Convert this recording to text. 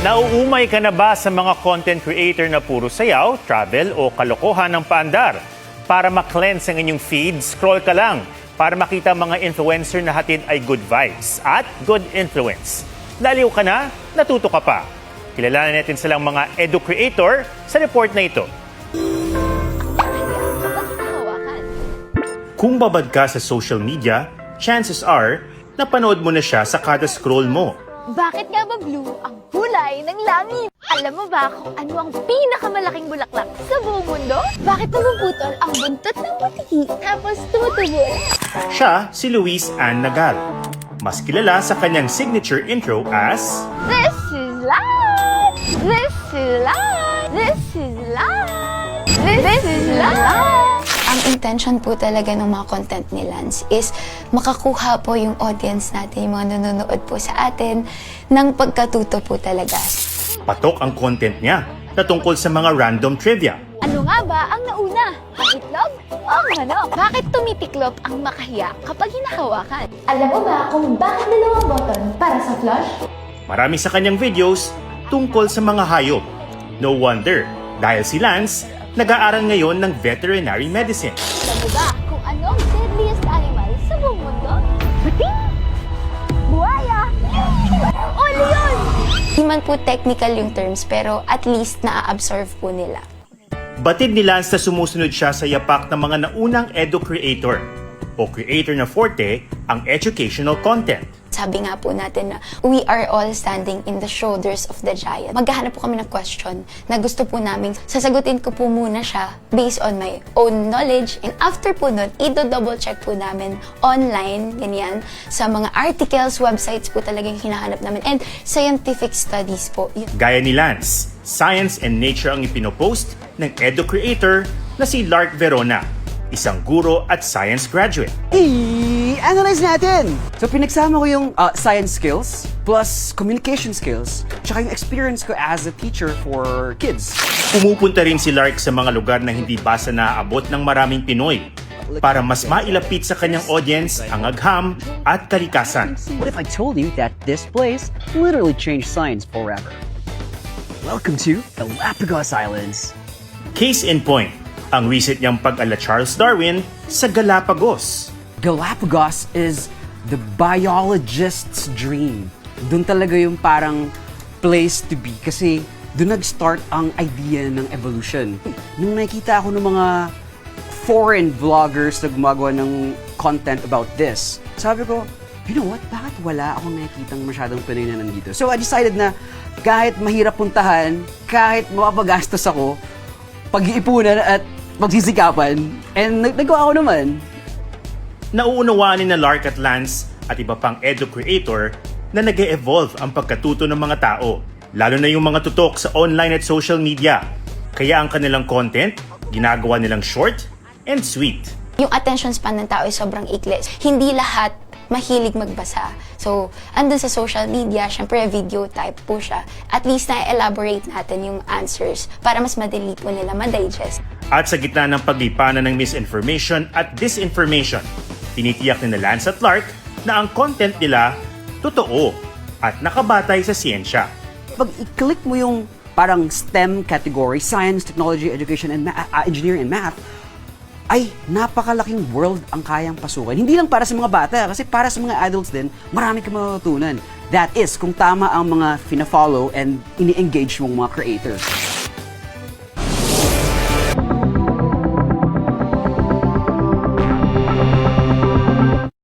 Nauumay ka na ba sa mga content creator na puro sayaw, travel o kalokohan ng paandar? Para ma-cleanse ang inyong feed, scroll ka lang para makita mga influencer na hatid ay good vibes at good influence. Laliw ka na, natuto ka pa. Kilalanin natin silang mga edu creator sa report na ito. Kung babad ka sa social media, chances are napanood mo na siya sa kada scroll mo. Bakit nga ba blue ang kulay ng langit? Alam mo ba kung ano ang pinakamalaking bulaklak sa buong mundo? Bakit namuputol ang buntot ng butiki tapos tumutubo? Siya si Luis Ann Nagal. Mas kilala sa kanyang signature intro as This is life! This is life! This is life! This is life! Ang intention po talaga ng mga content ni Lance is makakuha po yung audience natin, yung mga nanonood po sa atin, ng pagkatuto po talaga. patok ang content niya na tungkol sa mga random trivia. Ano nga ba ang nauna? Ang itlog o ang manok? Bakit tumitiklop ang makahiya kapag hinahawakan? Alam mo ba kung bakit dalawang button para sa flush? Marami sa kanyang videos tungkol sa mga hayop. No wonder, dahil si Lance, nag-aaral ngayon ng veterinary medicine. Alam mo ba kung anong deadliest animal sa buong mundo? Bating! Buhaya! O leon! Hindi man po technical yung terms, pero at least na-absorb po nila. Batid ni Lance na sumusunod siya sa yapak ng mga naunang edu creator o creator na forte ang educational content. Sabi nga po natin na we are all standing in the shoulders of the giant. Maghahanap po kami ng question na gusto po namin, sasagutin ko po muna siya based on my own knowledge, and after po nun, i-double check po namin online, ganyan, sa mga articles, websites po talagang hinahanap namin, and scientific studies po. Gaya ni Lance, science and nature ang ipinopost ng edu creator na si Lark Verona, isang guro at science graduate. I-analyze natin! So pinagsama ko yung science skills plus communication skills tsaka yung experience ko as a teacher for kids. Pumupunta rin si Lark sa mga lugar na hindi basta naaabot ng maraming Pinoy para mas mailapit sa kanyang audience ang agham at kalikasan. What if I told you that this place literally changed science forever? Welcome to Galapagos Islands. Case in point, ang recent niyang pag-ala Charles Darwin sa Galapagos. Galapagos is the biologist's dream. Doon talaga yung parang place to be kasi doon nag-start ang idea ng evolution. Nung nakita ako ng mga foreign vloggers na gumagawa ng content about this, sabi ko, you know what, bakit wala akong nakikitang masyadong Pinoy na nandito? So I decided na kahit mahirap puntahan, kahit mapapagastos ako, pag-iipunan at magsisikapan, and nagawa ko naman. Nauunawaan ni na Lark at Lance at iba pang edu creator na nag-e-evolve ang pagkatuto ng mga tao, lalo na yung mga tutok sa online at social media. Kaya ang kanilang content, ginagawa nilang short and sweet. Yung attention span ng tao ay sobrang ikli. Hindi lahat mahilig magbasa. So, andun sa social media, syempre video type po siya. At least na-elaborate natin yung answers para mas madali po nila ma-digest. At sa gitna ng paglipanan ng misinformation at disinformation, tinitiyak ni Lance at Lark na ang content nila totoo at nakabatay sa siyensya. Pag i-click mo yung parang STEM category, Science, Technology, Education, and Engineering and Math, ay napakalaking world ang kayang pasukan. Hindi lang para sa mga bata, kasi para sa mga adults din, marami kang matutunan. That is, kung tama ang mga fina-follow and ini-engage mong mga creators.